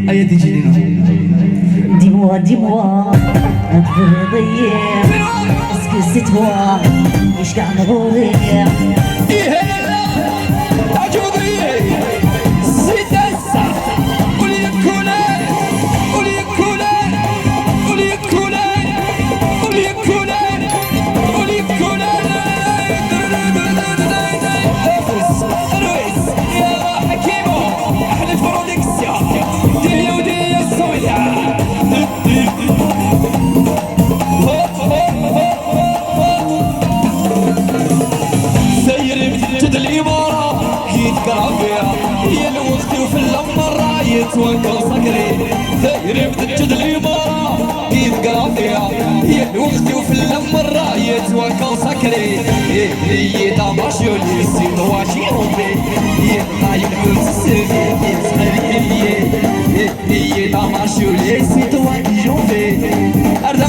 هيا تجينا dis-moi est-ce que c'est toi مش قاعد نغوري هي الوقت وفي اللمة رايت وانقل صقري ثيري بتجد الإمارة كيف قافية هي الوقت وفي اللمة رايت وانقل صقري هي داماشو اللي سيد واشي ربي هي طايب حوت السري هي داماشو اللي سيد واشي ربي أردا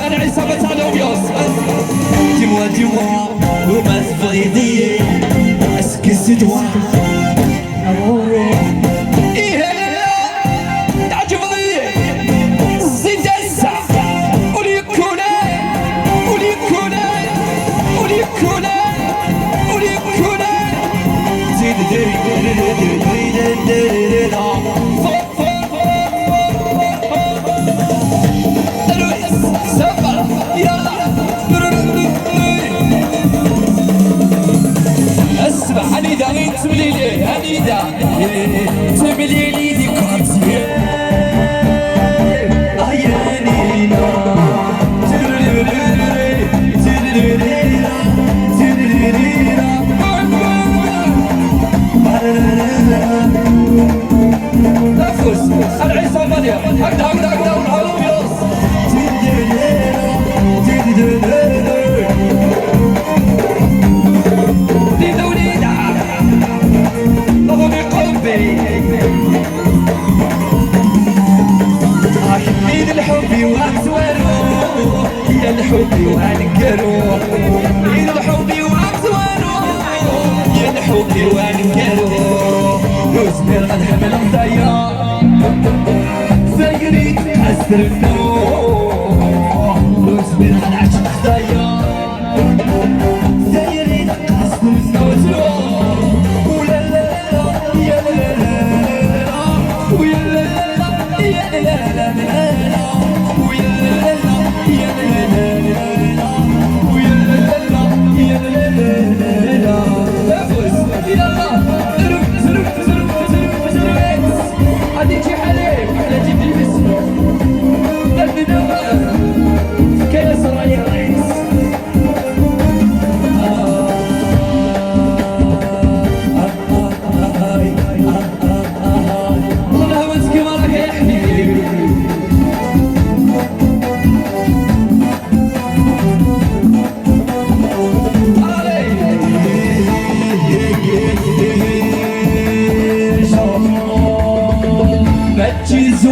أنا عصابة على ويوس dis-moi وما تبغي est-ce que c'est toi هنيدا تملي لي دي كارتي عيانينا نفس العصابة دي هكذا عيد الحب وأكسوانو يا الحب وأنكرو عيد الحب وأكسوانو يا الحب وأنكرو وزمير قد حمل مضيا سيري تحسر النور وزمير قد عشق خدايا سيري تحسر النور ولا لا يا لا لا ويا لا يا لا لا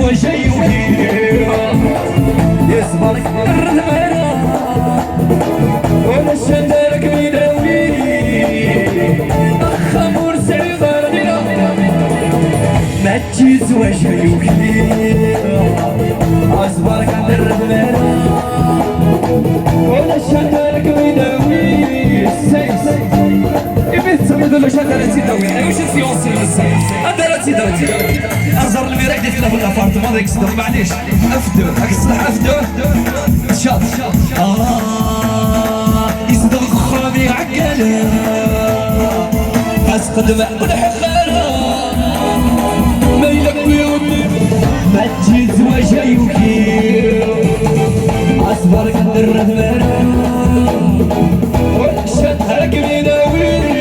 وجاي يصبرك الرهبانة ولا الشندارك بيداوي خمور سعيد رضينا ما تجيز وجاي اصبرك عند الرهبانة ولا الشندارك بيداوي السيس يبي تسمي دول شندارك تداوي وش السيونس المسيس هذا تداوي أزر الميراك ديت له في الأبارتمان ذيك صدق معليش أفدو هاك الصلاح أفدو شاط يصدق خامي عقالة أسقد معقول حقالة ميلك ويومي ما تجيز وجاي وكيل أصبرك عند الرهبانة والشد هاك بيناوي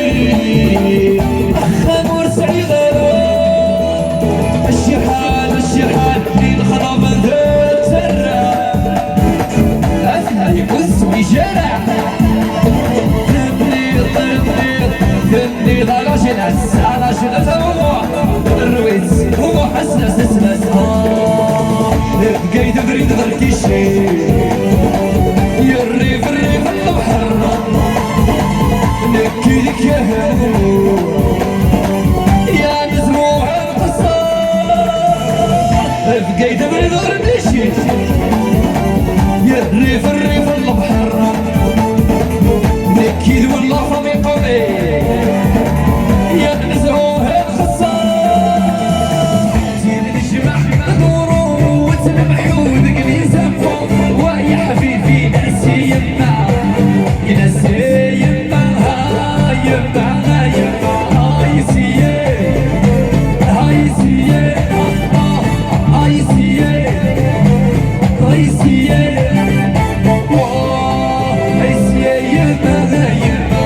خمور سعيدة الشحال في الخضاب ذات سرع أسهل يقص ويجرع ثمني ضغاشن عسالاشن أتوقع الرويس هو حسنس اسمس بقيت بريد غركيشي يريف البحر نكي لك يا هنو يا مزروع القصار قايد بغير نمشي يا الريف الريف البحر نكيد والله فمي قوي يا نزهوه الخصام زين نجمع ندورو وتلمحو ذقلي زنفو ويا حبيبي ناسي يما ناسي يما يما يما هاي سيه هاي سيه هاي سيه هاي سيه هاي سيه يما يما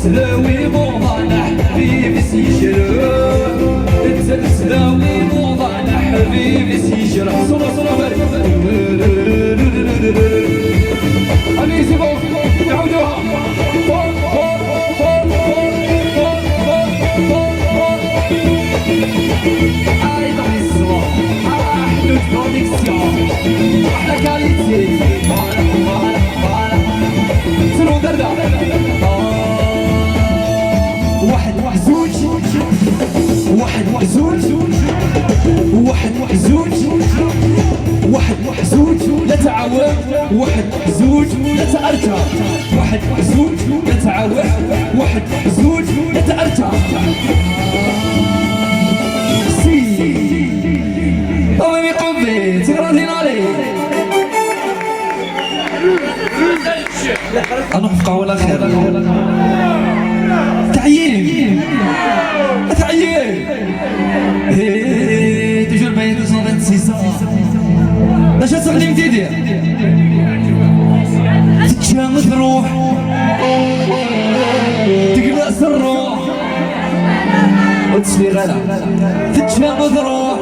تسلاوي موضعنا حبيبي سيجرى انت تسلاوي موضعنا حبيبي سيجرى صلا صلا بارك علي سيبو نعودوها هاي ضحي الصباح احلى كونيكسيون احلى كاليتي سلو دردا واحد محزوج واحد محزوج واحد محزوج واحد محزوج لا تعاون واحد محزوج لا تأرجع واحد محزوج لا تعاون واحد محزوج لا تأرجع سي أمي قبي تقرأين علي أنا أفقع ولا خير تعيين تعيين toujours باين 226 باش تخدم تيدير تتشامت الروح تقلق الروح وتشلي غلا تتشامت الروح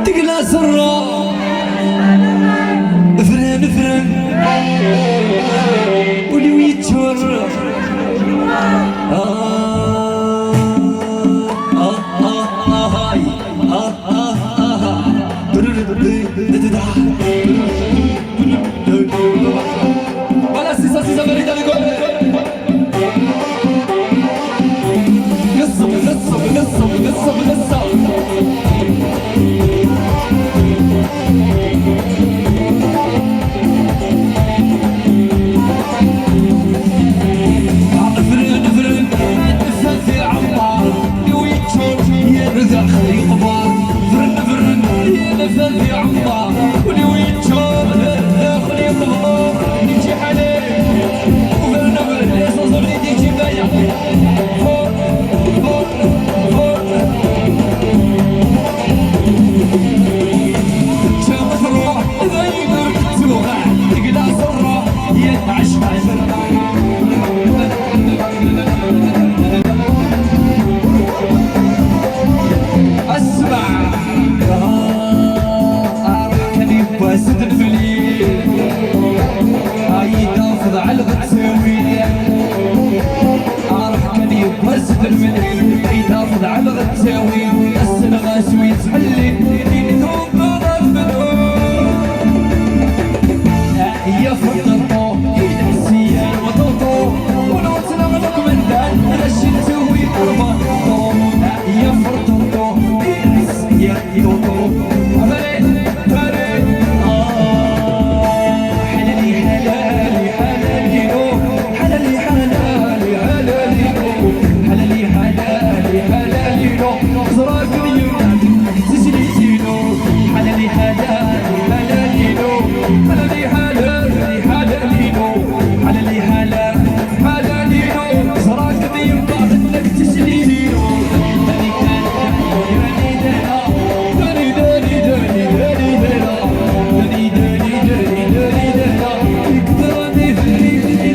تقلق الروح فرن فرن ولي ويتشرف Voilà, c'est ça mérite avec eux. اسمع يا يوتو عملي حلالي حلالي حلالي نو حلالي حلالي حلالي نو حلالي حلالي حلالي نو زراك يوم تجلي نو حلالي حلالي حلالي نو حلالي حلالي حلالي نو حلالي حلالي حلالي نو زراك يوم انك تجلي نو داني كان داني دانا داني داني داني داني دانا داني داني داني داني دانا يقدرني في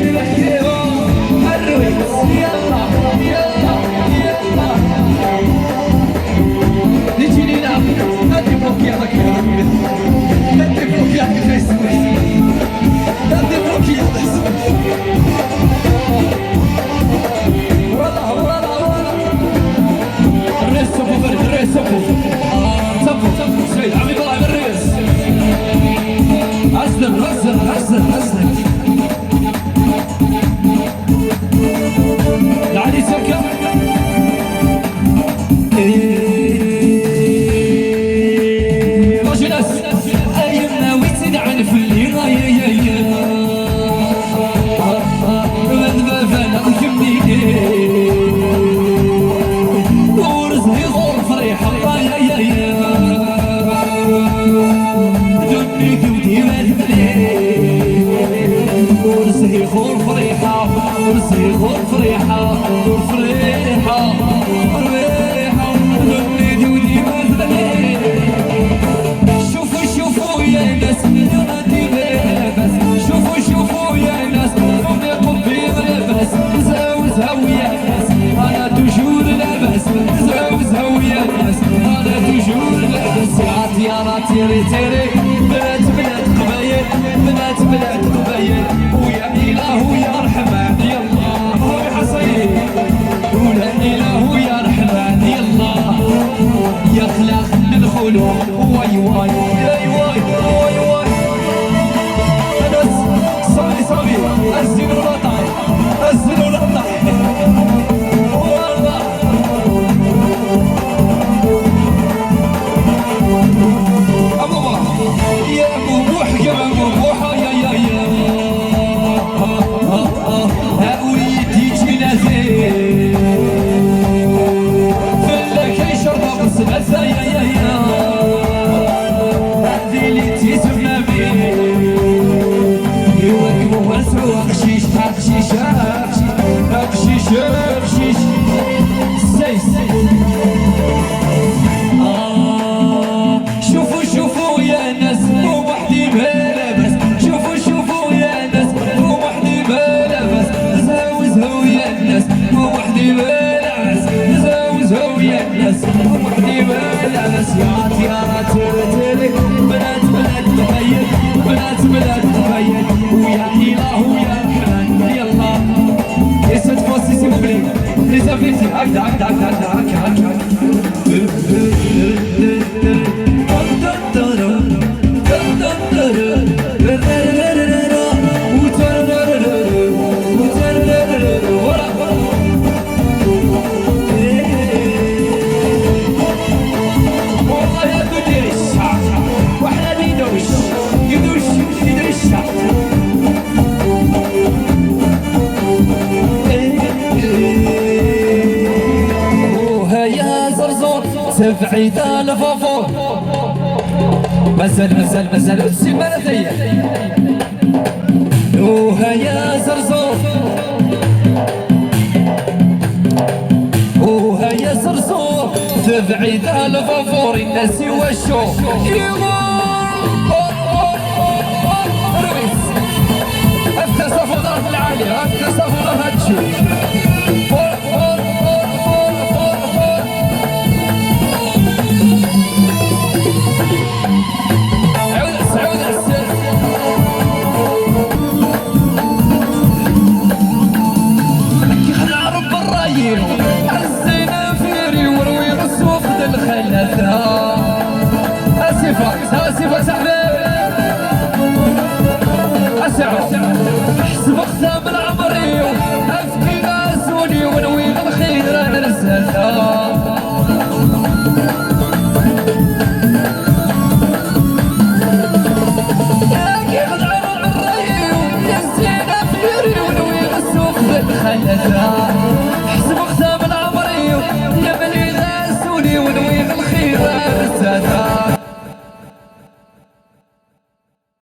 الحياة الرويس يلا يلا يلا نجي نلعب نادي بلوكياتك يا رجل نادي بلوكياتك في اسمي نادي بلوكياتك والله والله والله الريس صفو فرد الريس صفو صفو صفو سعيد عم يطلع بالريس أسلم أسلم أسلم أسلم لعلي سكر رجل أيمنا ويتدعن في اللي غاية من بابنا وكمني ورزقي غور فريحة دني كودي مالبلي ورزقي غور فريحة ورزقي غور فريحة فريحة فريحة دني كودي مالبلي شوفوا شوفوا يا ناس ينادي بلبس شوفوا شوفوا يا ناس ربي قبي بلبس زاو زاو يا ناس انا توجور لاباس زاو زاو يا ناس انا توجور لاباس يا تيري تيري بنات بنات قبايل بنات بنات قبايل ويا اله يا رحمن يلا هو حصين ولا اله يا رحمن يلا يا خلاق ندخلوا واي واي واي واي واي واي انس صافي صافي الزين ولا طايح الزين ولا طايح والله ابو بوح يا ابو بوح يا ابو بوح يا يا يا ها وليدي جنازي فلك يشرب بصلصه يا يا يا هذه اللي تسمى بيه يوقفوا واسعوا خشيش خشيش خشيش خشيش سيس شوفوا شوفوا يا ناس مو وحدي بلا بس شوفوا شوفوا يا ناس مو وحدي بلا بس زاو زاو يا ناس مو وحدي بلا بس زاو زاو يا ناس مو وحدي بلا بس يا تيري بنات بنات تخيل بنات بنات تخيل ويا اله ويا رحمن يلا يسد فوسي سي موبلي لي زافيتي هكذا هكذا هكذا هكذا هكذا والله يا بدير الشعب واحنا بيدوش يدوش يدوش الشعب وهيا زرزور سبعيد الفافور مازال السيمانة ثيا وهيا زرزور وهيا زرزور تبعيد الفافور الناس يوشو رويس افتح صفو ضرب العالي افتح صفو ضرب هاتشو الزنافيري وروي السوق الخلافة اسفك صاحبي اسعد حسب ختام